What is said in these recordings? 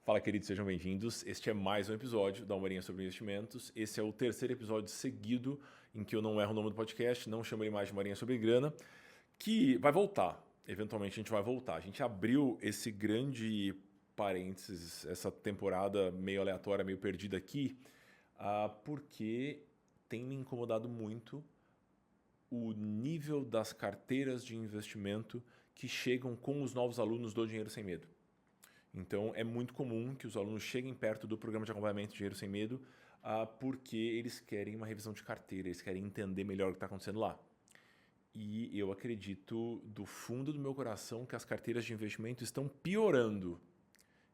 Fala, queridos, sejam bem-vindos. Este é mais um episódio da Uma Horinha sobre Investimentos. Esse é o terceiro episódio seguido em que eu não erro o nome do podcast, não chamo ele mais de Uma Horinha sobre Grana, que vai voltar. Eventualmente a gente vai voltar. A gente abriu esse grande parênteses, essa temporada meio aleatória, meio perdida aqui, porque tem me incomodado muito o nível das carteiras de investimento que chegam com os novos alunos do Dinheiro Sem Medo. Então, é muito comum que os alunos cheguem perto do programa de acompanhamento Dinheiro Sem Medo porque eles querem uma revisão de carteira, eles querem entender melhor o que está acontecendo lá. E eu acredito do fundo do meu coração que as carteiras de investimento estão piorando.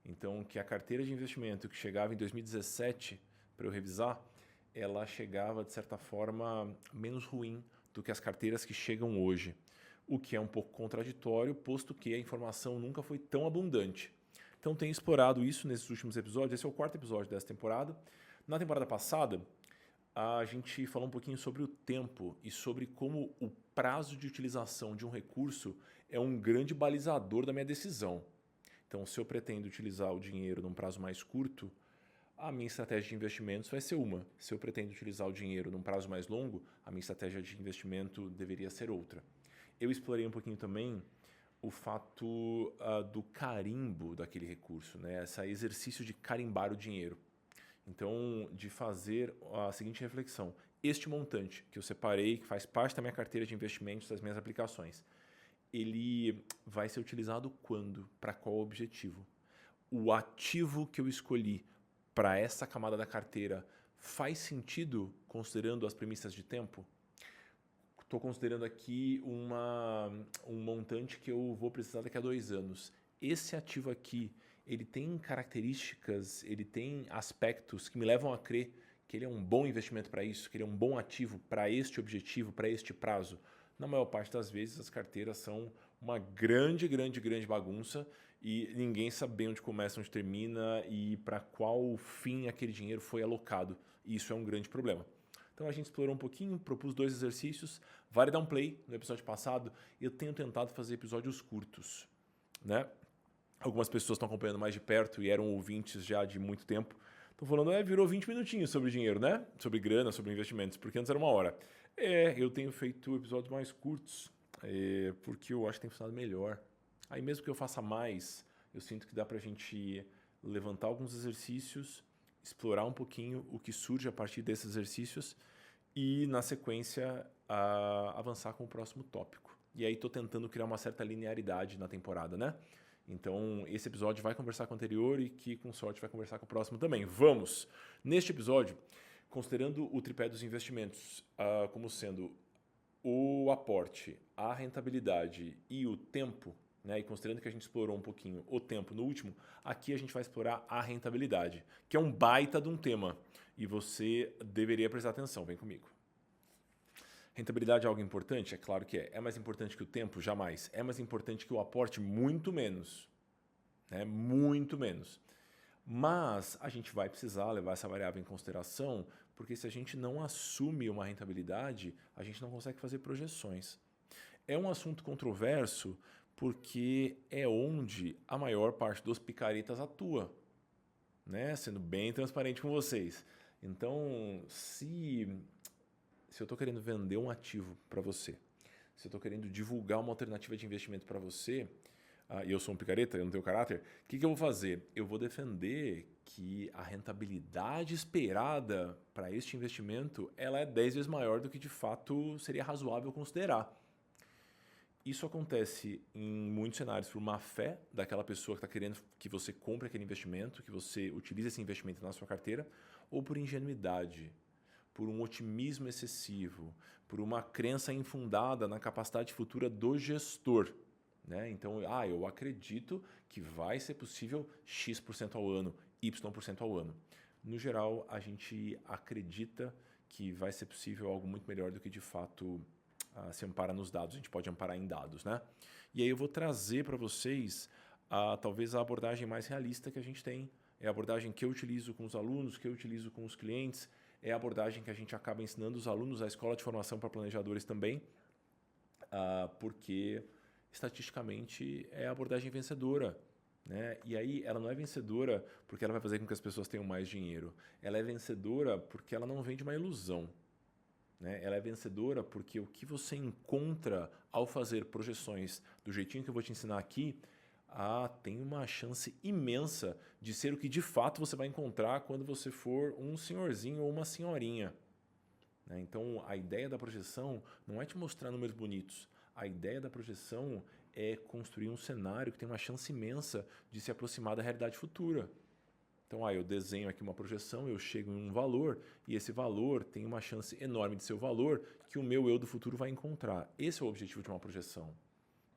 Então, que a carteira de investimento que chegava em 2017 para eu revisar, ela chegava, de certa forma, menos ruim do que as carteiras que chegam hoje. O que é um pouco contraditório, posto que a informação nunca foi tão abundante. Então, tenho explorado isso nesses últimos episódios. Esse é o quarto episódio dessa temporada. Na temporada passada, a gente falou um pouquinho sobre o tempo e sobre como o prazo de utilização de um recurso é um grande balizador da minha decisão. Então, se eu pretendo utilizar o dinheiro num prazo mais curto, a minha estratégia de investimentos vai ser uma. Se eu pretendo utilizar o dinheiro num prazo mais longo, a minha estratégia de investimento deveria ser outra. Eu explorei um pouquinho também o fato do carimbo daquele recurso, né? Esse exercício de carimbar o dinheiro. Então, de fazer a seguinte reflexão: este montante que eu separei, que faz parte da minha carteira de investimentos, das minhas aplicações, ele vai ser utilizado quando? Para qual objetivo? O ativo que eu escolhi para essa camada da carteira faz sentido considerando as premissas de tempo? Estou considerando aqui um montante que eu vou precisar daqui a 2 anos. Esse ativo aqui, ele tem características, ele tem aspectos que me levam a crer que ele é um bom investimento para isso, que ele é um bom ativo para este objetivo, para este prazo. Na maior parte das vezes, as carteiras são uma grande bagunça e ninguém sabe bem onde começa, onde termina e para qual fim aquele dinheiro foi alocado. E isso é um grande problema. Então a gente explorou um pouquinho, propus 2 exercícios. Vale dar um play no episódio passado. Eu tenho tentado fazer episódios curtos, né? Algumas pessoas estão acompanhando mais de perto e eram ouvintes já de muito tempo. Estão falando, virou 20 minutinhos sobre dinheiro, né? Sobre grana, sobre investimentos, porque antes era 1 hora. Eu tenho feito episódios mais curtos, porque eu acho que tem funcionado melhor. Aí mesmo que eu faça mais, eu sinto que dá pra gente levantar alguns exercícios, explorar um pouquinho o que surge a partir desses exercícios e, na sequência, avançar com o próximo tópico. E aí estou tentando criar uma certa linearidade na temporada, né? Então, esse episódio vai conversar com o anterior e que, com sorte, vai conversar com o próximo também. Vamos! Neste episódio, considerando o tripé dos investimentos como sendo o aporte, a rentabilidade e o tempo, né? E considerando que a gente explorou um pouquinho o tempo no último, aqui a gente vai explorar a rentabilidade, que é um baita de um tema e você deveria prestar atenção. Vem comigo. Rentabilidade é algo importante? É claro que é. É mais importante que o tempo? Jamais. É mais importante que o aporte? Muito menos. Né? Muito menos. Mas a gente vai precisar levar essa variável em consideração, porque se a gente não assume uma rentabilidade, a gente não consegue fazer projeções. É um assunto controverso porque é onde a maior parte dos picaretas atua, né? Sendo bem transparente com vocês. Então, se eu estou querendo vender um ativo para você, se eu estou querendo divulgar uma alternativa de investimento para você, e eu sou um picareta, eu não tenho caráter, o que eu vou fazer? Eu vou defender que a rentabilidade esperada para este investimento ela é 10 vezes maior do que de fato seria razoável considerar. Isso acontece em muitos cenários por má fé daquela pessoa que está querendo que você compre aquele investimento, que você utilize esse investimento na sua carteira, ou por ingenuidade, por um otimismo excessivo, por uma crença infundada na capacidade futura do gestor. Né? Então, eu acredito que vai ser possível X% ao ano, Y% ao ano. No geral, a gente acredita que vai ser possível algo muito melhor do que de fato se ampara nos dados. A gente pode amparar em dados. Né? E aí eu vou trazer para vocês talvez a abordagem mais realista que a gente tem. É a abordagem que eu utilizo com os alunos, que eu utilizo com os clientes, é a abordagem que a gente acaba ensinando os alunos à escola de formação para planejadores também, porque estatisticamente é a abordagem vencedora. né? E aí ela não é vencedora porque ela vai fazer com que as pessoas tenham mais dinheiro. Ela é vencedora porque ela não vende uma ilusão, né? Ela é vencedora porque o que você encontra ao fazer projeções do jeitinho que eu vou te ensinar aqui, tem uma chance imensa de ser o que de fato você vai encontrar quando você for um senhorzinho ou uma senhorinha, né? Então a ideia da projeção não é te mostrar números bonitos. A ideia da projeção é construir um cenário que tem uma chance imensa de se aproximar da realidade futura. Então, eu desenho aqui uma projeção, eu chego em um valor, e esse valor tem uma chance enorme de ser o valor que o meu eu do futuro vai encontrar. Esse é o objetivo de uma projeção,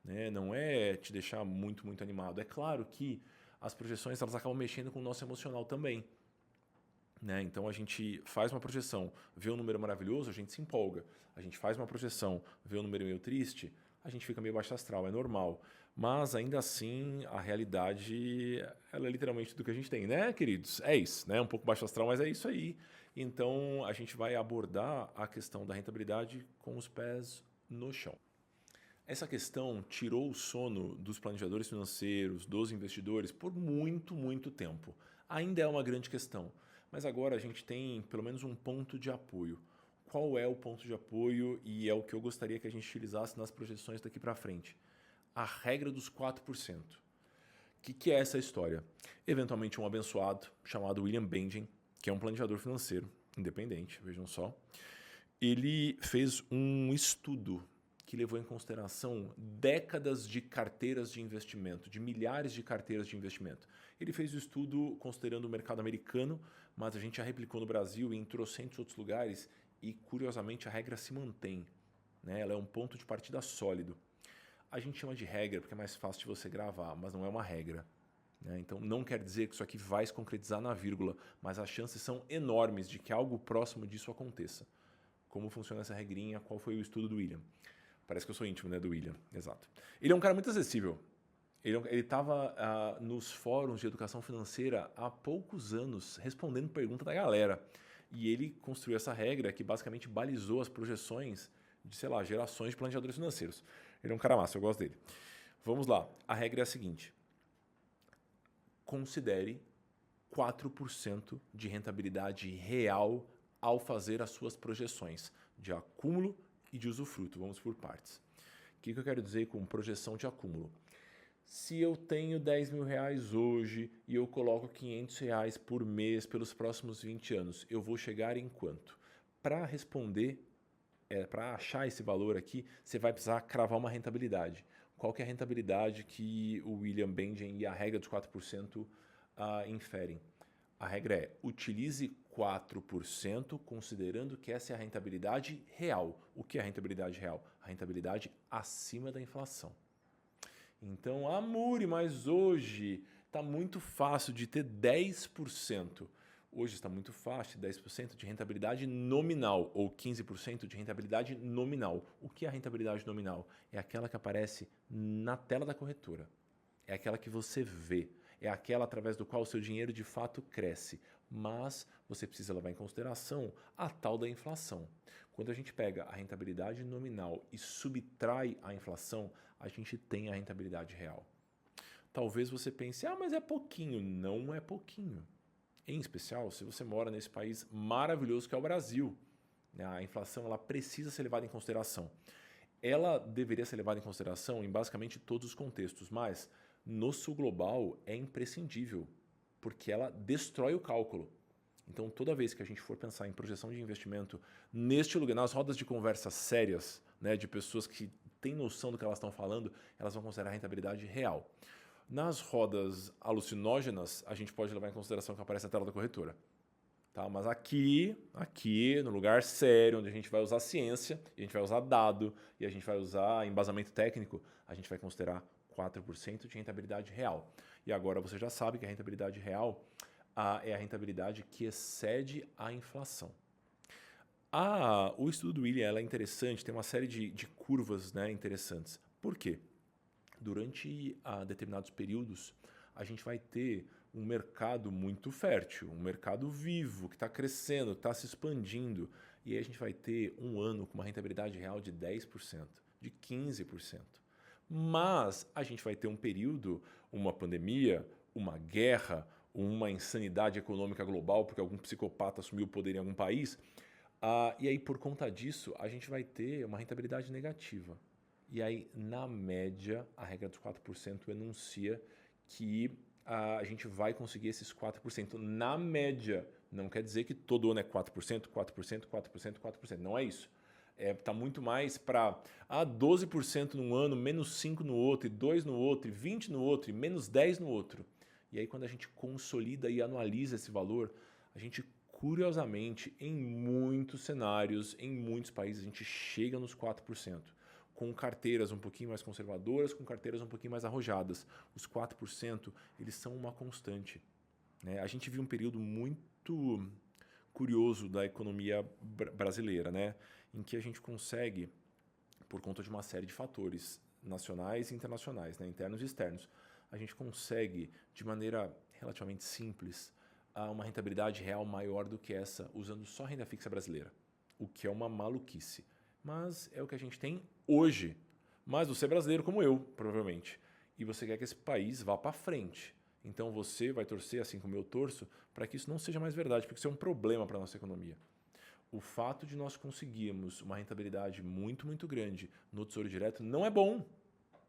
né? Não é te deixar muito, muito animado. É claro que as projeções elas acabam mexendo com o nosso emocional também, né? Então, a gente faz uma projeção, vê um número maravilhoso, a gente se empolga. A gente faz uma projeção, vê um número meio triste, a gente fica meio baixo astral, é normal. Mas, ainda assim, a realidade ela é literalmente do que a gente tem, né, queridos? É isso, né? Um pouco baixo astral, mas é isso aí. Então, a gente vai abordar a questão da rentabilidade com os pés no chão. Essa questão tirou o sono dos planejadores financeiros, dos investidores, por muito, muito tempo. Ainda é uma grande questão, mas agora a gente tem pelo menos um ponto de apoio. Qual é o ponto de apoio e é o que eu gostaria que a gente utilizasse nas projeções daqui para frente? A regra dos 4%. O que é essa história? Eventualmente um abençoado chamado William Benjamin, que é um planejador financeiro independente, vejam só, ele fez um estudo que levou em consideração décadas de carteiras de investimento, de milhares de carteiras de investimento. Ele fez o estudo considerando o mercado americano, mas a gente já replicou no Brasil e em trocentos outros lugares e, curiosamente, a regra se mantém, né? Ela é um ponto de partida sólido. A gente chama de regra porque é mais fácil de você gravar, mas não é uma regra, né? Então não quer dizer que isso aqui vai se concretizar na vírgula, mas as chances são enormes de que algo próximo disso aconteça. Como funciona essa regrinha? Qual foi o estudo do William? Parece que eu sou íntimo, né, do William, exato. Ele é um cara muito acessível. Ele estava nos fóruns de educação financeira há poucos anos respondendo pergunta da galera. E ele construiu essa regra que basicamente balizou as projeções de, sei lá, gerações de planejadores financeiros. Ele é um cara massa, eu gosto dele. Vamos lá, a regra é a seguinte. Considere 4% de rentabilidade real ao fazer as suas projeções de acúmulo e de usufruto. Vamos por partes. O que eu quero dizer com projeção de acúmulo? Se eu tenho 10 mil reais hoje e eu coloco 500 reais por mês pelos próximos 20 anos, eu vou chegar em quanto? Para responder, para achar esse valor aqui, você vai precisar cravar uma rentabilidade. Qual que é a rentabilidade que o William Benjamin e a regra dos 4% inferem? A regra é, utilize 4% considerando que essa é a rentabilidade real. O que é a rentabilidade real? A rentabilidade acima da inflação. Então, Muri, mas hoje está muito fácil de ter 10%. Hoje está muito fácil de 10% de rentabilidade nominal ou 15% de rentabilidade nominal. O que é a rentabilidade nominal? É aquela que aparece na tela da corretora. É aquela que você vê. É aquela através do qual o seu dinheiro de fato cresce. Mas você precisa levar em consideração a tal da inflação. Quando a gente pega a rentabilidade nominal e subtrai a inflação, a gente tem a rentabilidade real. Talvez você pense, mas é pouquinho. Não é pouquinho. Em especial, se você mora nesse país maravilhoso que é o Brasil. A inflação ela precisa ser levada em consideração. Ela deveria ser levada em consideração em basicamente todos os contextos, mas no sul global é imprescindível, porque ela destrói o cálculo. Então, toda vez que a gente for pensar em projeção de investimento neste lugar, nas rodas de conversa sérias, né, de pessoas que têm noção do que elas estão falando, elas vão considerar a rentabilidade real. Nas rodas alucinógenas, a gente pode levar em consideração que aparece a tela da corretora. Tá? Mas aqui, no lugar sério, onde a gente vai usar ciência, e a gente vai usar dado, e a gente vai usar embasamento técnico, a gente vai considerar 4% de rentabilidade real. E agora você já sabe que a rentabilidade real é a rentabilidade que excede a inflação. O estudo do William é interessante, tem uma série de curvas, né, interessantes. Por quê? Durante determinados períodos, a gente vai ter um mercado muito fértil, um mercado vivo, que está crescendo, está se expandindo. E aí a gente vai ter um ano com uma rentabilidade real de 10%, de 15%. Mas a gente vai ter um período uma pandemia, uma guerra, uma insanidade econômica global, porque algum psicopata assumiu o poder em algum país. E aí, por conta disso, a gente vai ter uma rentabilidade negativa. E aí, na média, a regra dos 4% enuncia que a gente vai conseguir esses 4%. Na média, não quer dizer que todo ano é 4%, 4%, 4%, 4%. Não é isso. Tá muito mais para 12% num ano, menos 5 no outro, e 2 no outro, e 20 no outro, e menos 10 no outro. E aí, quando a gente consolida e analisa esse valor, a gente, curiosamente, em muitos cenários, em muitos países, a gente chega nos 4%. Com carteiras um pouquinho mais conservadoras, com carteiras um pouquinho mais arrojadas. Os 4%, eles são uma constante. Né? A gente viu um período muito curioso da economia brasileira, né? Em que a gente consegue, por conta de uma série de fatores nacionais e internacionais, né? Internos e externos, a gente consegue, de maneira relativamente simples, uma rentabilidade real maior do que essa, usando só renda fixa brasileira, o que é uma maluquice. Mas é o que a gente tem hoje. Mas você é brasileiro como eu, provavelmente, e você quer que esse país vá para frente. Então você vai torcer, assim como eu torço, para que isso não seja mais verdade, porque isso é um problema para a nossa economia. O fato de nós conseguirmos uma rentabilidade muito, muito grande no Tesouro Direto não é bom.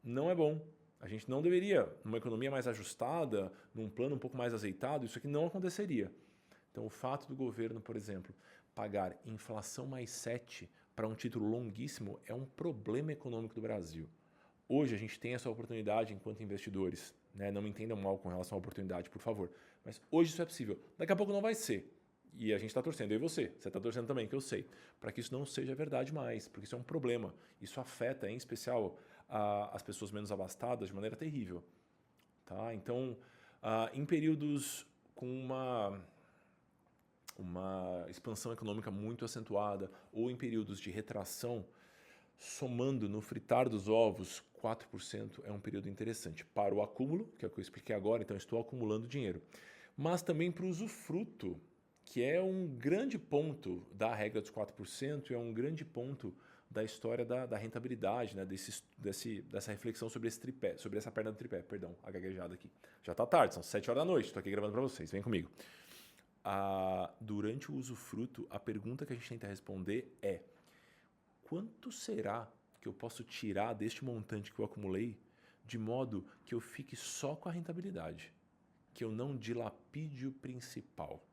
Não é bom. A gente não deveria, numa economia mais ajustada, num plano um pouco mais azeitado, isso aqui não aconteceria. Então, o fato do governo, por exemplo, pagar inflação mais 7 para um título longuíssimo é um problema econômico do Brasil. Hoje a gente tem essa oportunidade enquanto investidores. Né? Não me entendam mal com relação à oportunidade, por favor. Mas hoje isso é possível. Daqui a pouco não vai ser. E a gente está torcendo, eu e você. Você está torcendo também, que eu sei. Para que isso não seja verdade mais, porque isso é um problema. Isso afeta, em especial, as pessoas menos abastadas de maneira terrível. Tá? Então, em períodos com uma expansão econômica muito acentuada ou em períodos de retração, somando no fritar dos ovos, 4% é um período interessante para o acúmulo, que é o que eu expliquei agora, então estou acumulando dinheiro, mas também para o usufruto, que é um grande ponto da regra dos 4% e é um grande ponto da história da rentabilidade, né? Dessa reflexão sobre esse tripé, sobre essa perna do tripé, perdão, a gaguejada aqui. Já está tarde, são 7 horas da noite, estou aqui gravando para vocês, vem comigo. Durante o usufruto, a pergunta que a gente tenta responder é: quanto será que eu posso tirar deste montante que eu acumulei de modo que eu fique só com a rentabilidade, que eu não dilapide o principal?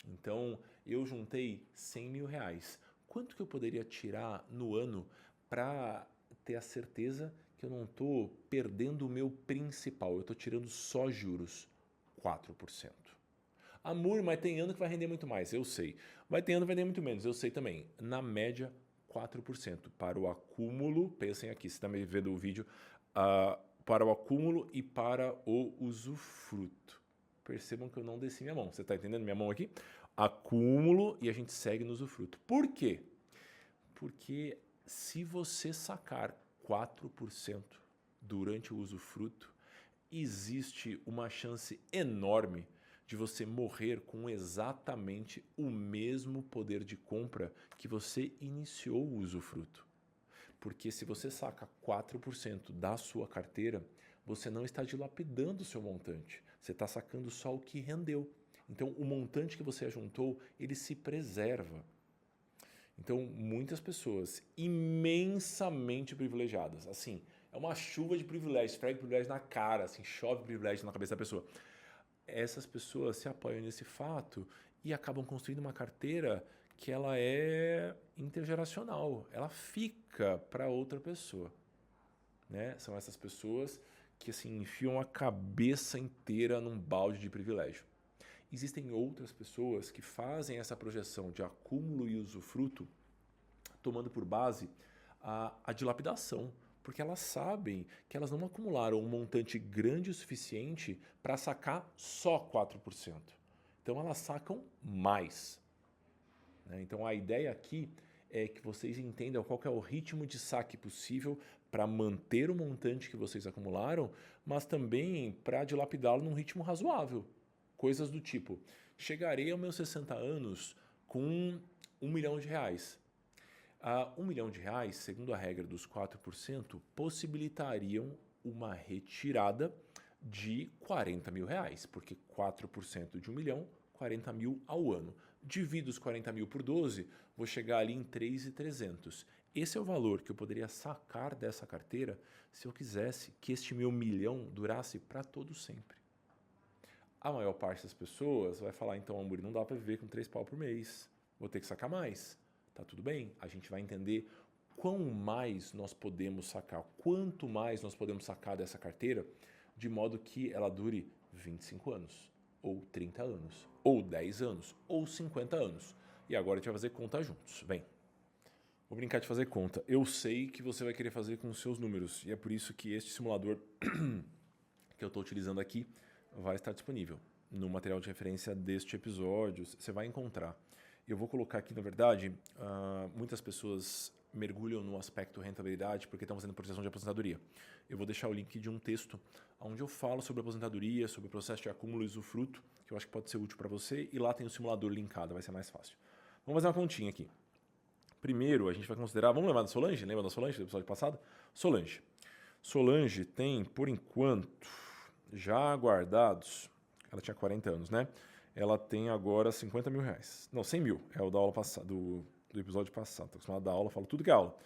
Então, eu juntei 100 mil reais. Quanto que eu poderia tirar no ano para ter a certeza que eu não estou perdendo o meu principal? Eu estou tirando só juros, 4%. Amor, mas tem ano que vai render muito mais, eu sei. Vai ter ano que vai render muito menos, eu sei também. Na média, 4%. Para o acúmulo, pensem aqui, você está me vendo o vídeo, para o acúmulo e para o usufruto. Percebam que eu não desci minha mão. Você está entendendo minha mão aqui? Acúmulo e a gente segue no usufruto. Por quê? Porque se você sacar 4% durante o usufruto, existe uma chance enorme de você morrer com exatamente o mesmo poder de compra que você iniciou o usufruto. Porque se você saca 4% da sua carteira, você não está dilapidando o seu montante. Você está sacando só o que rendeu. Então, o montante que você ajuntou, ele se preserva. Então, muitas pessoas imensamente privilegiadas, assim, é uma chuva de privilégios, esfrega privilégio na cara, assim, chove privilégio na cabeça da pessoa. Essas pessoas se apoiam nesse fato e acabam construindo uma carteira que ela é intergeracional, ela fica para outra pessoa, né? São essas pessoas que assim enfiam a cabeça inteira num balde de privilégio. Existem outras pessoas que fazem essa projeção de acúmulo e usufruto tomando por base a dilapidação, porque elas sabem que elas não acumularam um montante grande o suficiente para sacar só 4%. Então elas sacam mais. Então a ideia aqui é que vocês entendam qual que é o ritmo de saque possível para manter o montante que vocês acumularam, mas também para dilapidá-lo num ritmo razoável. Coisas do tipo, chegarei aos meus 60 anos com R$1 milhão. R$1 milhão, segundo a regra dos 4%, possibilitariam uma retirada de R$40 mil, porque 4% de 1 milhão, 40 mil ao ano. Divido os 40 mil por 12, vou chegar ali em 3.300. Esse é o valor que eu poderia sacar dessa carteira se eu quisesse que este meu milhão durasse para todo sempre. A maior parte das pessoas vai falar, então, Amuri, não dá para viver com 3 pau por mês, vou ter que sacar mais. Tá tudo bem, a gente vai entender quão mais nós podemos sacar, quanto mais nós podemos sacar dessa carteira, de modo que ela dure 25 anos, ou 30 anos, ou 10 anos, ou 50 anos. E agora a gente vai fazer conta juntos. Bem, vou brincar de fazer conta. Eu sei que você vai querer fazer com os seus números, e é por isso que este simulador que eu estou utilizando aqui vai estar disponível no material de referência deste episódio. Você vai encontrar. Eu vou colocar aqui, na verdade, muitas pessoas mergulham no aspecto rentabilidade porque estão fazendo projeção de aposentadoria. Eu vou deixar o link de um texto onde eu falo sobre aposentadoria, sobre o processo de acúmulo e usufruto, que eu acho que pode ser útil para você, e lá tem o simulador linkado, vai ser mais fácil. Vamos fazer uma continha aqui. Primeiro, a gente vai considerar... Vamos lembrar da Solange? Lembra da Solange do episódio passado? Solange. Solange tem, por enquanto, já guardados... Ela tinha 40 anos, né? Ela tem agora 50 mil reais. Não, 100 mil. É o da aula passada, do episódio passado. Estou acostumado a dar aula, falo tudo que é aula.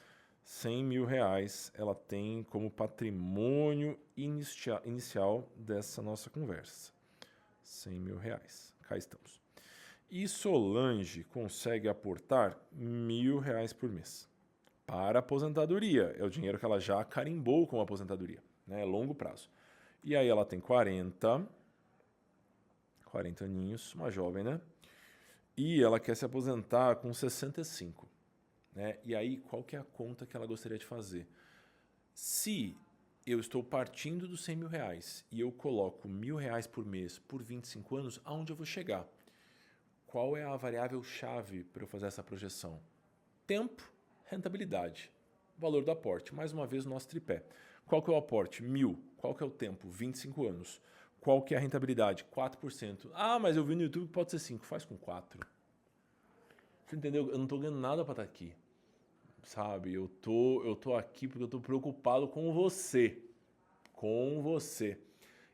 100 mil reais ela tem como patrimônio inicial dessa nossa conversa. 100 mil reais. Cá estamos. E Solange consegue aportar R$1.000 por mês para aposentadoria. É o dinheiro que ela já carimbou como aposentadoria, né? É longo prazo. E aí ela tem 40 aninhos, uma jovem, né? E ela quer se aposentar com 65. Né? E aí, qual que é a conta que ela gostaria de fazer? Se eu estou partindo dos 100 mil reais e eu coloco R$1.000 por mês por 25 anos, aonde eu vou chegar? Qual é a variável-chave para eu fazer essa projeção? Tempo, rentabilidade, valor do aporte. Mais uma vez, o nosso tripé. Qual que é o aporte? 1.000. Qual que é o tempo? 25 anos. Qual que é a rentabilidade? 4%. Ah, mas eu vi no YouTube que pode ser 5%. Faz com 4%. Você entendeu? Eu não estou ganhando nada para estar aqui. Sabe? Eu tô aqui porque eu estou preocupado com você. Com você.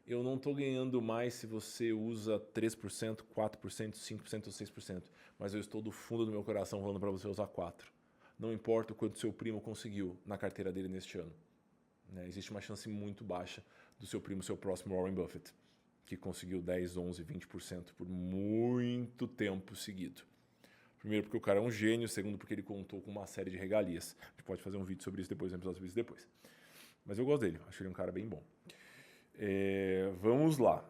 Eu não estou ganhando mais se você usa 3%, 4%, 5% ou 6%. Mas eu estou do fundo do meu coração falando para você usar 4%. Não importa o quanto seu primo conseguiu na carteira dele neste ano. Né? Existe uma chance muito baixa do seu primo, seu próximo Warren Buffett, que conseguiu 10, 11, 20% por muito tempo seguido. Primeiro porque o cara é um gênio, segundo porque ele contou com uma série de regalias. A gente pode fazer um vídeo sobre isso depois, um episódio sobre isso depois. Mas eu gosto dele, acho ele um cara bem bom. Vamos lá.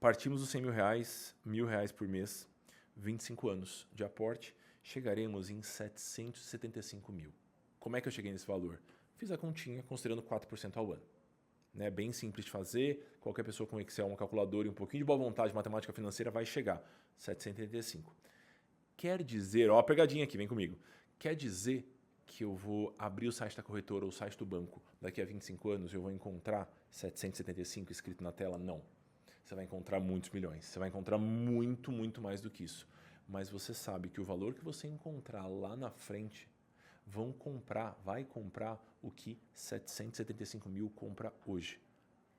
Partimos dos 100 mil reais, R$1.000 por mês, 25 anos de aporte, chegaremos em 775 mil. Como é que eu cheguei nesse valor? Fiz a continha considerando 4% ao ano. Né? Bem simples de fazer, qualquer pessoa com Excel, uma calculadora e um pouquinho de boa vontade, matemática financeira, vai chegar. 785. Quer dizer, ó, a pegadinha aqui, vem comigo. Quer dizer que eu vou abrir o site da corretora ou o site do banco daqui a 25 anos e eu vou encontrar 775 escrito na tela? Não. Você vai encontrar muitos milhões. Você vai encontrar muito, muito mais do que isso. Mas você sabe que o valor que você encontrar lá na frente vai comprar o que 775 mil compra hoje.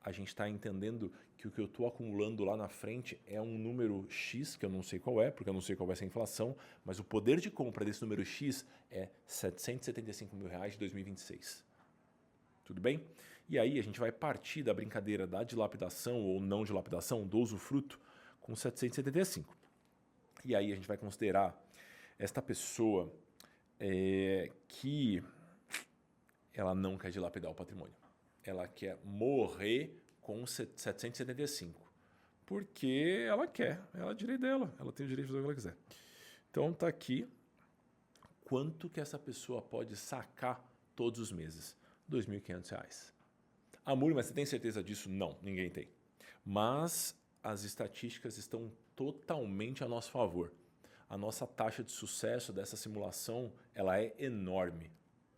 A gente está entendendo que o que eu estou acumulando lá na frente é um número X, que eu não sei qual é, porque eu não sei qual vai ser a inflação, mas o poder de compra desse número X é 775 mil reais de 2026. Tudo bem? E aí a gente vai partir da brincadeira da dilapidação ou não dilapidação, do usufruto, com 775. E aí a gente vai considerar esta pessoa que ela não quer dilapidar o patrimônio. Ela quer morrer com 775. Porque ela quer. Ela é direito dela. Ela tem o direito de fazer o que ela quiser. Então tá aqui. Quanto que essa pessoa pode sacar todos os meses? R$2.500. Amor, mas você tem certeza disso? Não, ninguém tem. Mas as estatísticas estão totalmente a nosso favor. A nossa taxa de sucesso dessa simulação, ela é enorme.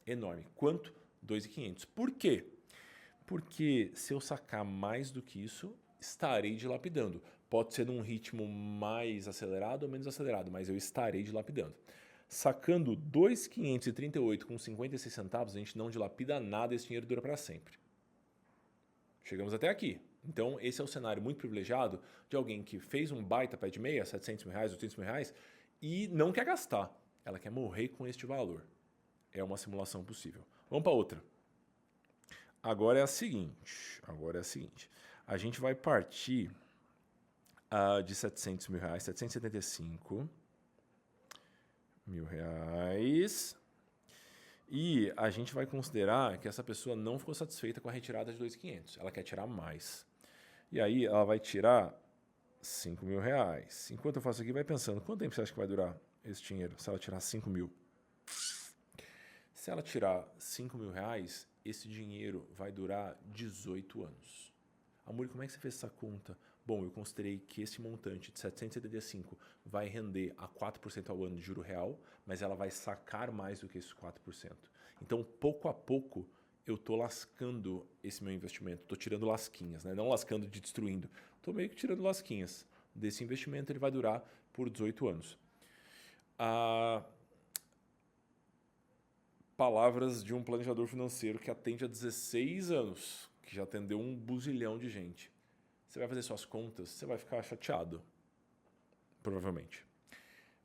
Enorme. Quanto? 2.500. Por quê? Porque se eu sacar mais do que isso, estarei dilapidando. Pode ser num ritmo mais acelerado ou menos acelerado, mas eu estarei dilapidando. Sacando 2.538 com 56 centavos, a gente não dilapida nada, esse dinheiro dura para sempre. Chegamos até aqui. Então, esse é o cenário muito privilegiado de alguém que fez um baita pé de meia, 700 mil reais, 800 mil reais, e não quer gastar. Ela quer morrer com este valor. É uma simulação possível. Vamos para outra. Agora é a seguinte. A gente vai partir de 700 mil reais, 775 mil reais. E a gente vai considerar que essa pessoa não ficou satisfeita com a retirada de 2.500. Ela quer tirar mais. E aí ela vai tirar 5 mil reais. Enquanto eu faço aqui, vai pensando, quanto tempo você acha que vai durar esse dinheiro se ela tirar 5 mil? Se ela tirar 5 mil reais, esse dinheiro vai durar 18 anos. Amor, como é que você fez essa conta? Bom, eu considerei que esse montante de 775 vai render a 4% ao ano de juro real, mas ela vai sacar mais do que esses 4%. Então, pouco a pouco, eu estou lascando esse meu investimento. Estou tirando lasquinhas, né? Não lascando de destruindo. Estou meio que tirando lasquinhas. Desse investimento, ele vai durar por 18 anos. Palavras de um planejador financeiro que atende há 16 anos, que já atendeu um buzilhão de gente. Você vai fazer suas contas, você vai ficar chateado. Provavelmente.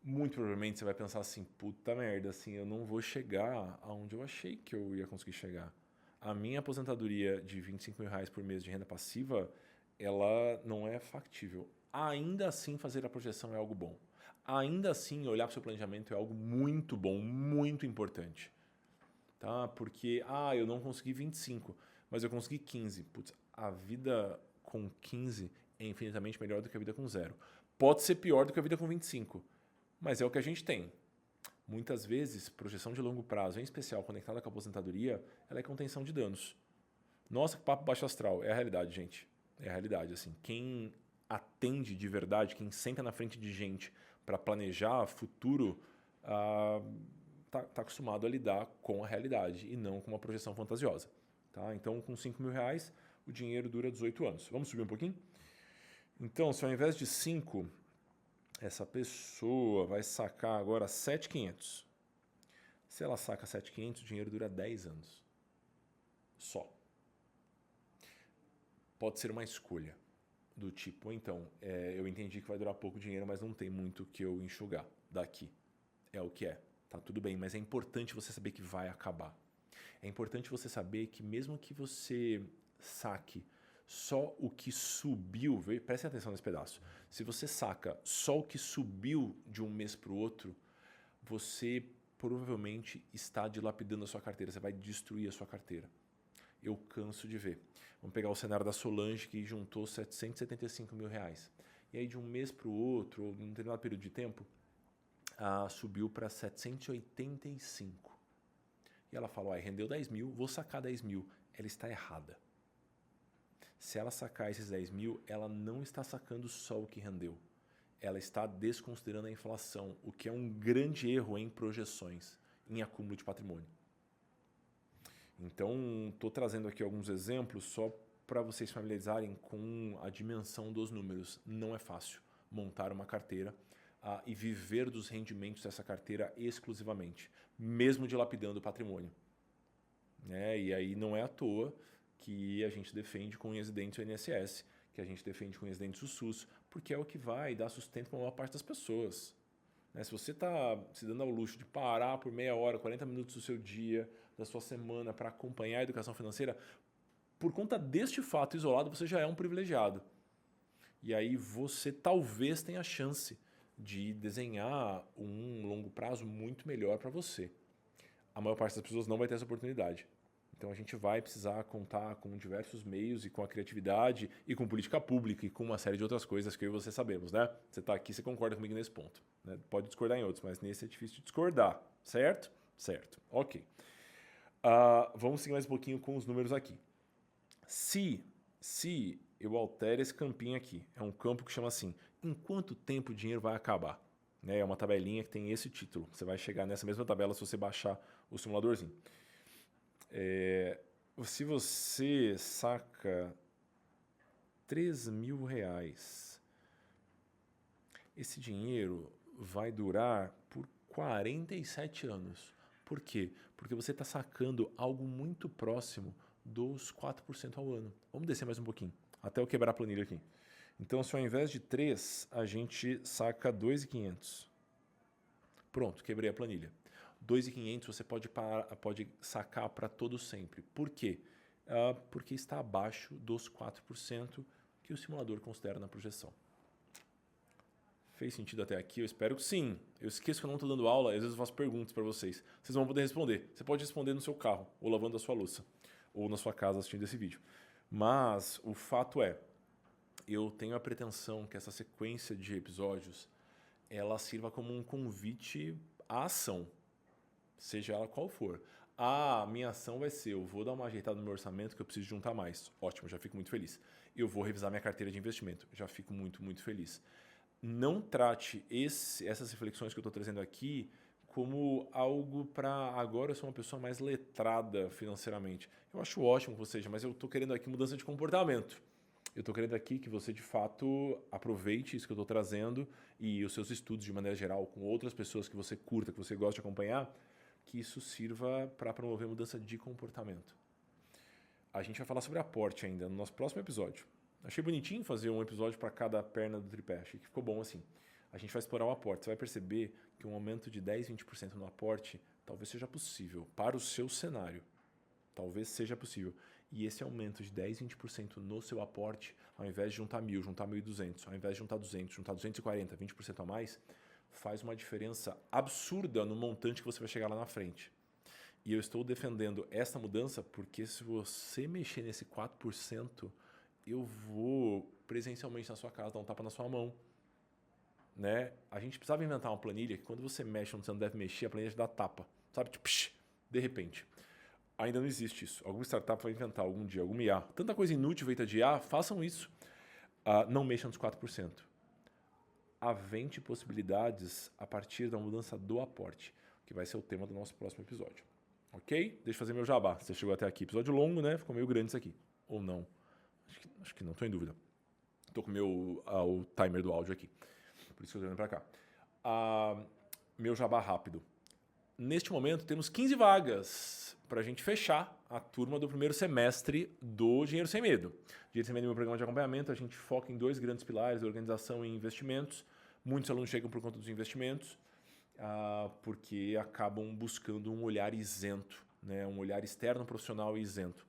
Muito provavelmente você vai pensar assim, puta merda, assim, eu não vou chegar aonde eu achei que eu ia conseguir chegar. A minha aposentadoria de 25 mil reais por mês de renda passiva, ela não é factível. Ainda assim, fazer a projeção é algo bom. Ainda assim, olhar para o seu planejamento é algo muito bom, muito importante. Tá? Porque, eu não consegui 25, mas eu consegui 15. Putz, a vida com 15 é infinitamente melhor do que a vida com 0. Pode ser pior do que a vida com 25, mas é o que a gente tem. Muitas vezes, projeção de longo prazo, em especial conectada com a aposentadoria, ela é contenção de danos. Nossa, que papo baixo astral. É a realidade, gente. É a realidade. Assim, quem atende de verdade, quem senta na frente de gente para planejar futuro, tá acostumado a lidar com a realidade e não com uma projeção fantasiosa. Tá? Então, com 5 mil reais, o dinheiro dura 18 anos. Vamos subir um pouquinho? Então, se ao invés de 5, essa pessoa vai sacar agora 7.500. Se ela saca 7.500, o dinheiro dura 10 anos. Só. Pode ser uma escolha do tipo, então, eu entendi que vai durar pouco dinheiro, mas não tem muito que eu enxugar daqui. É o que é. Tá tudo bem, mas é importante você saber que vai acabar. É importante você saber que mesmo que você saque só o que subiu, prestem atenção nesse pedaço. Se você saca só o que subiu de um mês para o outro, você provavelmente está dilapidando a sua carteira, você vai destruir a sua carteira. Eu canso de ver. Vamos pegar o cenário da Solange, que juntou 775 mil reais. E aí de um mês para o outro, ou num determinado período de tempo, subiu para 785. E ela falou, rendeu 10 mil, vou sacar 10 mil. Ela está errada. Se ela sacar esses 10 mil, ela não está sacando só o que rendeu. Ela está desconsiderando a inflação, o que é um grande erro em projeções, em acúmulo de patrimônio. Então, estou trazendo aqui alguns exemplos só para vocês familiarizarem com a dimensão dos números. Não é fácil montar uma carteira e viver dos rendimentos dessa carteira exclusivamente, mesmo dilapidando o patrimônio. E aí não é à toa que a gente defende com unhas e dentes o INSS, que a gente defende com unhas e dentes o SUS, porque é o que vai dar sustento para a maior parte das pessoas. Se você está se dando ao luxo de parar por meia hora, 40 minutos do seu dia, da sua semana, para acompanhar a educação financeira, por conta deste fato isolado, você já é um privilegiado. E aí você talvez tenha a chance de desenhar um longo prazo muito melhor para você. A maior parte das pessoas não vai ter essa oportunidade. Então a gente vai precisar contar com diversos meios e com a criatividade e com política pública e com uma série de outras coisas que eu e você sabemos, né? Você está aqui, você concorda comigo nesse ponto. Né? Pode discordar em outros, mas nesse é difícil de discordar, certo? Certo, ok. Vamos seguir mais um pouquinho com os números aqui. Se eu altero esse campinho aqui, é um campo que chama assim, em quanto tempo o dinheiro vai acabar? É uma tabelinha que tem esse título. Você vai chegar nessa mesma tabela se você baixar o simuladorzinho. Se você saca 3 mil reais, esse dinheiro vai durar por 47 anos. Por quê? Porque você está sacando algo muito próximo dos 4% ao ano. Vamos descer mais um pouquinho, até eu quebrar a planilha aqui. Então, se ao invés de 3, a gente saca 2.500. Pronto, quebrei a planilha. 2.500 você pode sacar para todo sempre. Por quê? Porque está abaixo dos 4% que o simulador considera na projeção. Fez sentido até aqui? Eu espero que sim. Eu esqueço que eu não estou dando aula, às vezes eu faço perguntas para vocês. Vocês vão poder responder. Você pode responder no seu carro, ou lavando a sua louça, ou na sua casa assistindo esse vídeo. Mas o fato é, eu tenho a pretensão que essa sequência de episódios ela sirva como um convite à ação, seja ela qual for. A minha ação vai ser, eu vou dar uma ajeitada no meu orçamento que eu preciso juntar mais. Ótimo, já fico muito feliz. Eu vou revisar minha carteira de investimento. Já fico muito, muito feliz. Não trate essas reflexões que eu estou trazendo aqui como algo para agora eu sou uma pessoa mais letrada financeiramente. Eu acho ótimo que você seja, mas eu estou querendo aqui mudança de comportamento. Eu estou querendo aqui que você, de fato, aproveite isso que eu estou trazendo e os seus estudos, de maneira geral, com outras pessoas que você curta, que você gosta de acompanhar, que isso sirva para promover mudança de comportamento. A gente vai falar sobre aporte ainda no nosso próximo episódio. Achei bonitinho fazer um episódio para cada perna do tripé. Achei que ficou bom assim. A gente vai explorar o aporte. Você vai perceber que um aumento de 10, 20% no aporte talvez seja possível para o seu cenário. Talvez seja possível. E esse aumento de 10, 20% no seu aporte, ao invés de juntar 1.000, juntar 1.200, ao invés de juntar 200, juntar 240, 20% a mais, faz uma diferença absurda no montante que você vai chegar lá na frente. E eu estou defendendo essa mudança porque se você mexer nesse 4%, eu vou presencialmente na sua casa dar um tapa na sua mão. Né? A gente precisava inventar uma planilha que quando você mexe onde você não deve mexer, a planilha te dá tapa. Sabe? Tipo, de repente. Ainda não existe isso. Alguma startup vai inventar algum dia, alguma IA. Tanta coisa inútil feita de IA, façam isso. Não mexam nos 4%. Há 20 possibilidades a partir da mudança do aporte, que vai ser o tema do nosso próximo episódio. Ok? Deixa eu fazer meu jabá. Você chegou até aqui. Episódio longo, né? Ficou meio grande isso aqui. Ou não. Acho que não, estou em dúvida. Estou com o timer do áudio aqui. Por isso que eu estou olhando para cá. Meu jabá rápido. Neste momento, temos 15 vagas para a gente fechar a turma do primeiro semestre do Dinheiro Sem Medo. Dinheiro Sem Medo é meu programa de acompanhamento. A gente foca em 2 grandes pilares, organização e investimentos. Muitos alunos chegam por conta dos investimentos, porque acabam buscando um olhar isento, né? Um olhar externo, profissional e isento.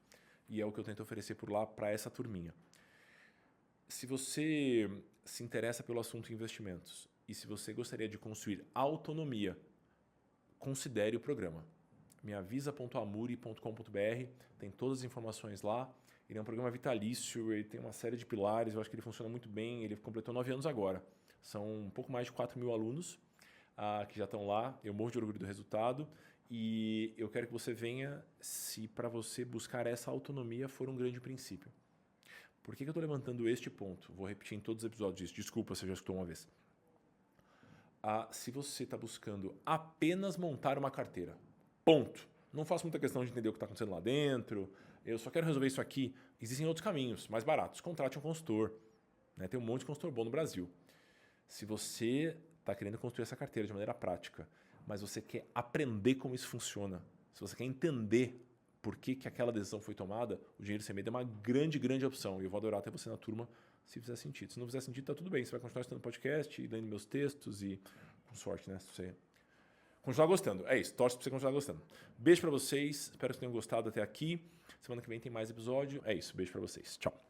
E é o que eu tento oferecer por lá para essa turminha. Se você se interessa pelo assunto investimentos e se você gostaria de construir autonomia, considere o programa. Meavisa.amuri.com.br, tem todas as informações lá. Ele é um programa vitalício, ele tem uma série de pilares, eu acho que ele funciona muito bem. Ele completou 9 anos agora. São um pouco mais de 4.000 alunos que já estão lá. Eu morro de orgulho do resultado e eu quero que você venha se para você buscar essa autonomia for um grande princípio. Por que eu estou levantando este ponto? Vou repetir em todos os episódios isso. Desculpa se eu já escutou uma vez. Se você está buscando apenas montar uma carteira, ponto. Não faço muita questão de entender o que está acontecendo lá dentro. Eu só quero resolver isso aqui. Existem outros caminhos mais baratos. Contrate um consultor. Né? Tem um monte de consultor bom no Brasil. Se você está querendo construir essa carteira de maneira prática, mas você quer aprender como isso funciona, se você quer entender por que aquela decisão foi tomada, o Dinheiro Sem Medo é uma grande, grande opção. E eu vou adorar ter você na turma se fizer sentido. Se não fizer sentido, tá tudo bem. Você vai continuar estudando podcast, lendo meus textos e, com sorte, né? Se você continuar gostando. É isso. Torce pra você continuar gostando. Beijo pra vocês. Espero que vocês tenham gostado até aqui. Semana que vem tem mais episódio. É isso. Beijo pra vocês. Tchau.